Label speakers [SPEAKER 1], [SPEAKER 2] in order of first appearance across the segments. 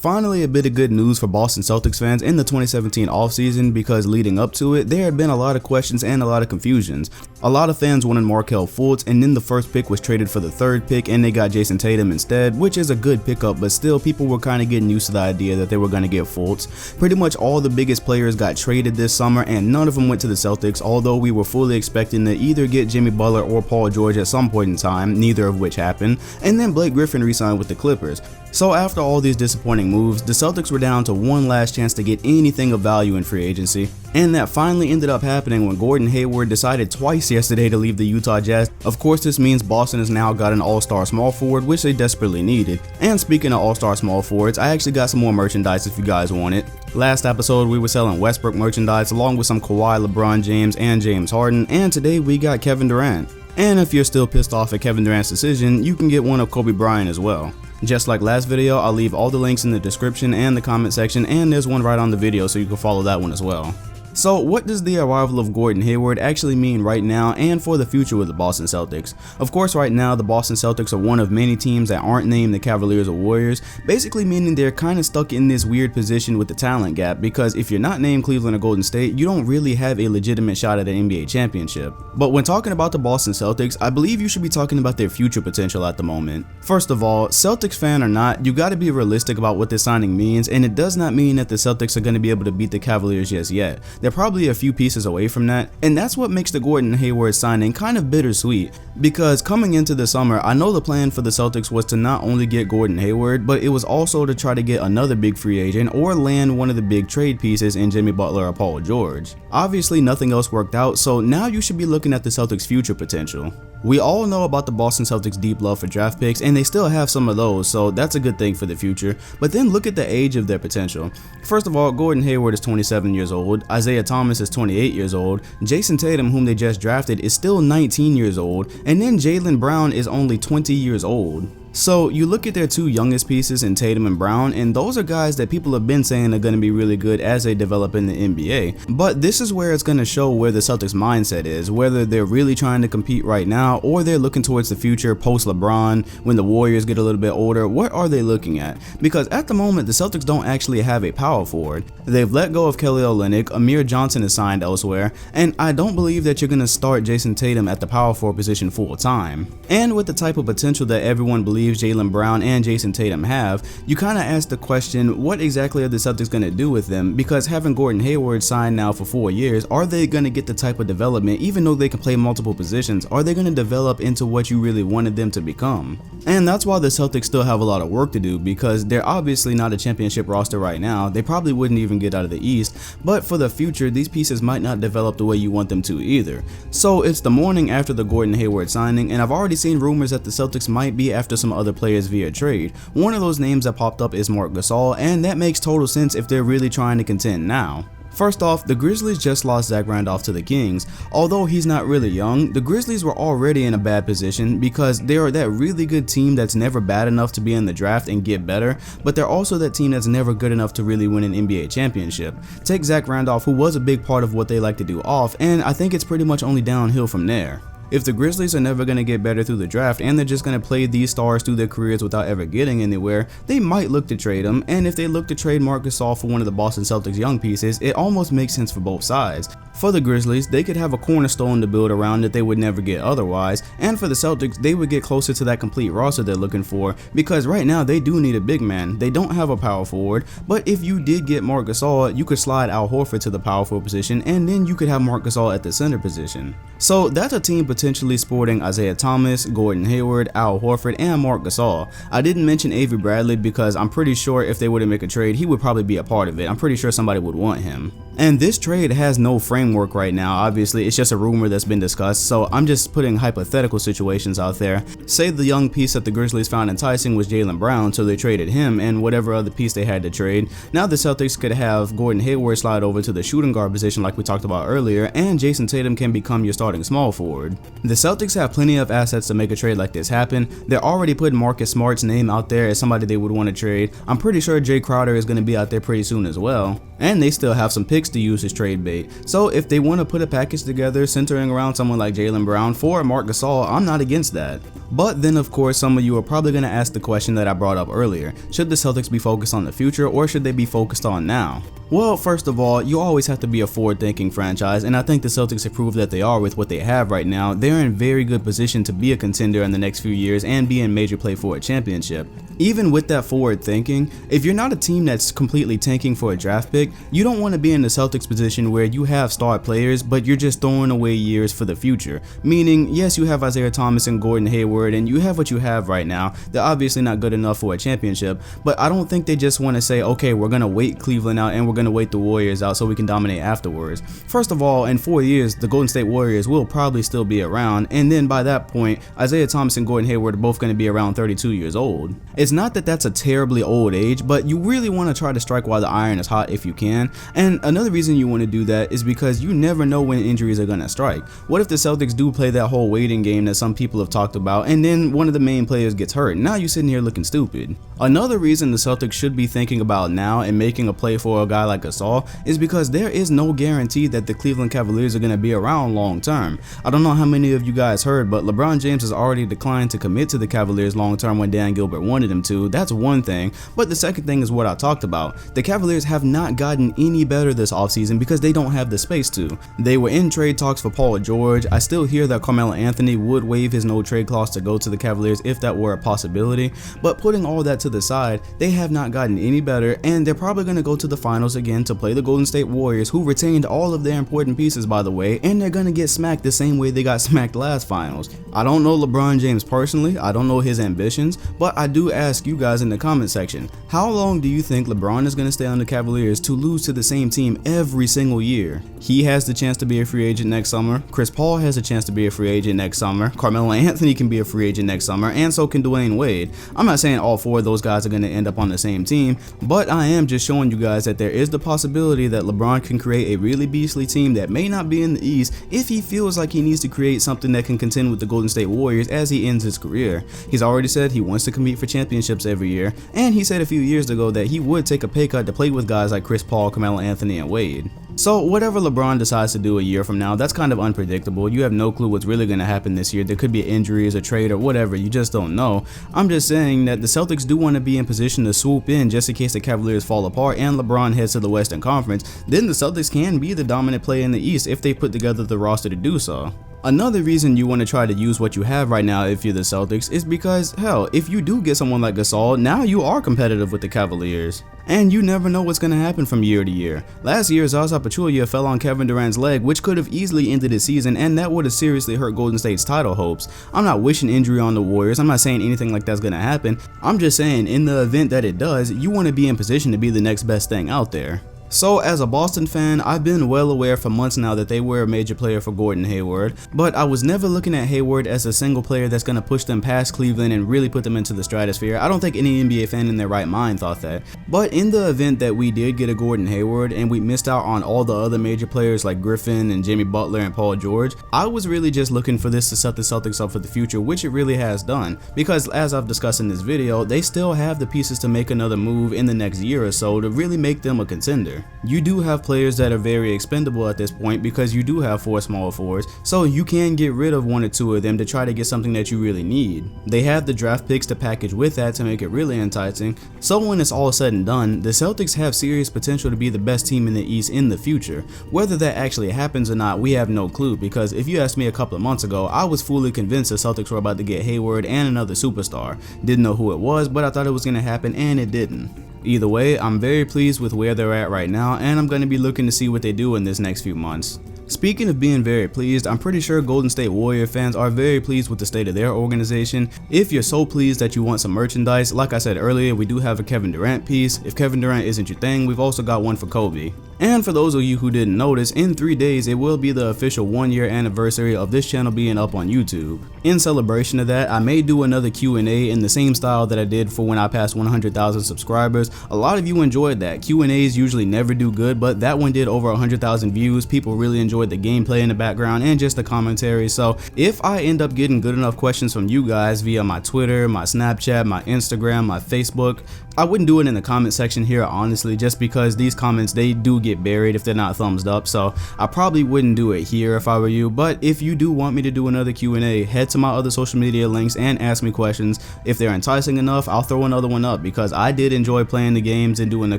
[SPEAKER 1] Finally, a bit of good news for Boston Celtics fans in the 2017 offseason, because leading up to it, there had been a lot of questions and a lot of confusions. A lot of fans wanted Markelle Fultz, and then the first pick was traded for the third pick and they got Jason Tatum instead, which is a good pickup, but still people were kind of getting used to the idea that they were going to get Fultz. Pretty much all the biggest players got traded this summer and none of them went to the Celtics, although we were fully expecting to either get Jimmy Butler or Paul George at some point in time, neither of which happened, and then Blake Griffin re-signed with the Clippers. So after all these disappointing moves, the Celtics were down to one last chance to get anything of value in free agency, and that finally ended up happening when Gordon Hayward decided twice yesterday to leave the Utah Jazz. Of course, this means Boston has now got an all-star small forward, which they desperately needed. And speaking of all-star small forwards, I actually got some more merchandise if you guys want it. Last episode we were selling Westbrook merchandise along with some Kawhi, LeBron James, and James Harden, and today we got Kevin Durant. And if you're still pissed off at Kevin Durant's decision, you can get one of Kobe Bryant as well. Just like last video, I'll leave all the links in the description and the comment section, and there's one right on the video so you can follow that one as well. So what does the arrival of Gordon Hayward actually mean right now and for the future with the Boston Celtics? Of course, right now the Boston Celtics are one of many teams that aren't named the Cavaliers or Warriors, basically meaning they're kind of stuck in this weird position with the talent gap, because if you're not named Cleveland or Golden State, you don't really have a legitimate shot at an NBA championship. But when talking about the Boston Celtics, I believe you should be talking about their future potential at the moment. First of all, Celtics fan or not, you gotta be realistic about what this signing means, and it does not mean that the Celtics are going to be able to beat the Cavaliers just yet. They're probably a few pieces away from that, and that's what makes the Gordon Hayward signing kind of bittersweet, because coming into the summer, I know the plan for the Celtics was to not only get Gordon Hayward, but it was also to try to get another big free agent or land one of the big trade pieces in Jimmy Butler or Paul George. Obviously nothing else worked out, so now you should be looking at the Celtics' future potential. We all know about the Boston Celtics' deep love for draft picks, and they still have some of those, so that's a good thing for the future. But then look at the age of their potential. First of all, Gordon Hayward is 27 years old, Isaiah Thomas is 28 years old, Jason Tatum, whom they just drafted, is still 19 years old, and then Jaylen Brown is only 20 years old. So you look at their two youngest pieces in Tatum and Brown, and those are guys that people have been saying are going to be really good as they develop in the NBA. But this is where it's going to show where the Celtics mindset is, whether they're really trying to compete right now or they're looking towards the future post LeBron when the Warriors get a little bit older. What are they looking at? Because at the moment the Celtics don't actually have a power forward. They've let go of Kelly Olynyk, Amir Johnson is signed elsewhere, and I don't believe that you're going to start Jason Tatum at the power forward position full time. And with the type of potential that everyone believes Jaylen Brown and Jason Tatum have, you kind of ask the question, what exactly are the Celtics going to do with them? Because having Gordon Hayward signed now for 4 years, are they going to get the type of development, even though they can play multiple positions, are they going to develop into what you really wanted them to become? And that's why the Celtics still have a lot of work to do, because they're obviously not a championship roster right now. They probably wouldn't even get out of the East, but for the future, these pieces might not develop the way you want them to either. So it's the morning after the Gordon Hayward signing, and I've already seen rumors that the Celtics might be after some other players via trade. One of those names that popped up is Marc Gasol, and that makes total sense if they're really trying to contend now. First off, the Grizzlies just lost Zach Randolph to the Kings. Although he's not really young, the Grizzlies were already in a bad position because they are that really good team that's never bad enough to be in the draft and get better, but they're also that team that's never good enough to really win an NBA championship. Take Zach Randolph, who was a big part of what they like to do off, and I think it's pretty much only downhill from there. If the Grizzlies are never going to get better through the draft and they're just going to play these stars through their careers without ever getting anywhere, they might look to trade them, and if they look to trade Marc Gasol for one of the Boston Celtics young pieces, it almost makes sense for both sides. For the Grizzlies, they could have a cornerstone to build around that they would never get otherwise, and for the Celtics, they would get closer to that complete roster they're looking for, because right now they do need a big man. They don't have a power forward, but if you did get Marc Gasol, you could slide Al Horford to the power forward position, and then you could have Marc Gasol at the center position. So that's a team potentially sporting Isaiah Thomas, Gordon Hayward, Al Horford, and Marc Gasol. I didn't mention Avery Bradley because I'm pretty sure if they were to make a trade, he would probably be a part of it. I'm pretty sure somebody would want him. And this trade has no framework right now. Obviously, it's just a rumor that's been discussed, so I'm just putting hypothetical situations out there. Say the young piece that the Grizzlies found enticing was Jaylen Brown, so they traded him and whatever other piece they had to trade. Now the Celtics could have Gordon Hayward slide over to the shooting guard position like we talked about earlier, and Jason Tatum can become your starting small forward. The Celtics have plenty of assets to make a trade like this happen. They're already putting Marcus Smart's name out there as somebody they would want to trade. I'm pretty sure Jay Crowder is going to be out there pretty soon as well. And they still have some picks to use as trade bait. So if they want to put a package together centering around someone like Jaylen Brown for Marc Gasol, I'm not against that. But then of course some of you are probably going to ask the question that I brought up earlier. Should the Celtics be focused on the future or should they be focused on now? Well, first of all, you always have to be a forward-thinking franchise, and I think the Celtics have proved that they are with what they have right now. They're in very good position to be a contender in the next few years and be in major play for a championship. Even with that forward thinking, if you're not a team that's completely tanking for a draft pick, you don't want to be in the Celtics position where you have star players, but you're just throwing away years for the future. Meaning, yes, you have Isaiah Thomas and Gordon Hayward, and you have what you have right now. They're obviously not good enough for a championship, but I don't think they just want to say, okay, we're going to wait Cleveland out and we're going to wait the Warriors out so we can dominate afterwards. First of all, in 4 years, the Golden State Warriors will probably still be around, and then by that point, Isaiah Thomas and Gordon Hayward are both going to be around 32 years old. It's not that that's a terribly old age, but you really want to try to strike while the iron is hot if you can, and another reason you want to do that is because you never know when injuries are going to strike. What if the Celtics do play that whole waiting game that some people have talked about, and then one of the main players gets hurt? Now you're sitting here looking stupid. Another reason the Celtics should be thinking about now and making a play for a guy like Gasol is because there is no guarantee that the Cleveland Cavaliers are going to be around long term. I don't know how many of you guys heard, but LeBron James has already declined to commit to the Cavaliers long term when Dan Gilbert wanted him to. That's one thing, but the second thing is what I talked about. The Cavaliers have not gotten any better this offseason because they don't have the space to. They were in trade talks for Paul George. I still hear that Carmelo Anthony would waive his no trade clause to go to the Cavaliers if that were a possibility, but putting all that to the side, they have not gotten any better, and they're probably going to go to the finals again to play the Golden State Warriors, who retained all of their important pieces, by the way, and they're going to get smacked the same way they got smacked last finals. I don't know LeBron James personally, I don't know his ambitions, but I do ask you guys in the comment section, how long do you think LeBron is going to stay on the Cavaliers to lose to the same team every single year? He has the chance to be a free agent next summer, Chris Paul has a chance to be a free agent next summer, Carmelo Anthony can be a free agent next summer, and so can Dwayne Wade. I'm not saying all four of those guys are going to end up on the same team, but I am just showing you guys that there is the possibility that LeBron can create a really beastly team that may not be in the East if he feels like he needs to create something that can contend with the Golden State Warriors as he ends his career. He's already said he wants to compete for championships every year, and he said a few years ago that he would take a pay cut to play with guys like Chris Paul, Carmelo Anthony, and Wade. So whatever LeBron decides to do a year from now, that's kind of unpredictable. You have no clue what's really going to happen this year. There could be injuries, a trade, or whatever. You just don't know. I'm just saying that the Celtics do want to be in position to swoop in just in case the Cavaliers fall apart and LeBron heads to the Western Conference. Then the Celtics can be the dominant player in the East if they put together the roster to do so. Another reason you want to try to use what you have right now if you're the Celtics is because, hell, if you do get someone like Gasol, now you are competitive with the Cavaliers. And you never know what's going to happen from year to year. Last year, Zaza Pachulia fell on Kevin Durant's leg, which could have easily ended his season, and that would have seriously hurt Golden State's title hopes. I'm not wishing injury on the Warriors, I'm not saying anything like that's going to happen. I'm just saying, in the event that it does, you want to be in position to be the next best thing out there. So as a Boston fan, I've been well aware for months now that they were a major player for Gordon Hayward, but I was never looking at Hayward as a single player that's going to push them past Cleveland and really put them into the stratosphere. I don't think any NBA fan in their right mind thought that. But in the event that we did get a Gordon Hayward and we missed out on all the other major players like Griffin and Jimmy Butler and Paul George, I was really just looking for this to set the Celtics up for the future, which it really has done. Because as I've discussed in this video, they still have the pieces to make another move in the next year or so to really make them a contender. You do have players that are very expendable at this point because you do have 4 small forwards, so you can get rid of 1 or 2 of them to try to get something that you really need. They have the draft picks to package with that to make it really enticing, so when it's all said and done, the Celtics have serious potential to be the best team in the East in the future. Whether that actually happens or not, we have no clue, because if you asked me a couple of months ago, I was fully convinced the Celtics were about to get Hayward and another superstar. Didn't know who it was, but I thought it was going to happen, and it didn't. Either way, I'm very pleased with where they're at right now, and I'm going to be looking to see what they do in this next few months. Speaking of being very pleased, I'm pretty sure Golden State Warrior fans are very pleased with the state of their organization. If you're so pleased that you want some merchandise, like I said earlier, we do have a Kevin Durant piece. If Kevin Durant isn't your thing, we've also got one for Kobe. And for those of you who didn't notice, in 3 days it will be the official 1-year anniversary of this channel being up on YouTube. In celebration of that, I may do another Q&A in the same style that I did for when I passed 100,000 subscribers. A lot of you enjoyed that. Q&As usually never do good, but that one did over 100,000 views. People really enjoyed the gameplay in the background and just the commentary. So if I end up getting good enough questions from you guys via my Twitter, my Snapchat, my Instagram, my Facebook, I wouldn't do it in the comment section here honestly, just because these comments, they do get get buried if they're not thumbs up, so I probably wouldn't do it here if I were you. But if you do want me to do another Q&A, head to my other social media links and ask me questions. If they're enticing enough, I'll throw another one up, because I did enjoy playing the games and doing the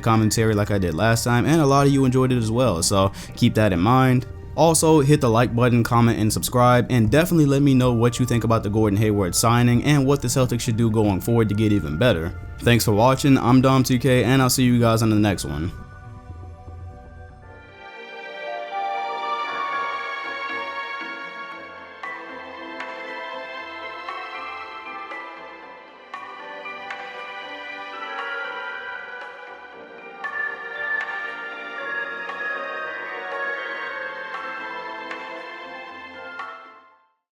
[SPEAKER 1] commentary like I did last time, and a lot of you enjoyed it as well, so keep that in mind. Also, hit the like button, comment, and subscribe, and definitely let me know what you think about the Gordon Hayward signing and what the Celtics should do going forward to get even better. Thanks for watching. I'm Dom2K, and I'll see you guys on the next one.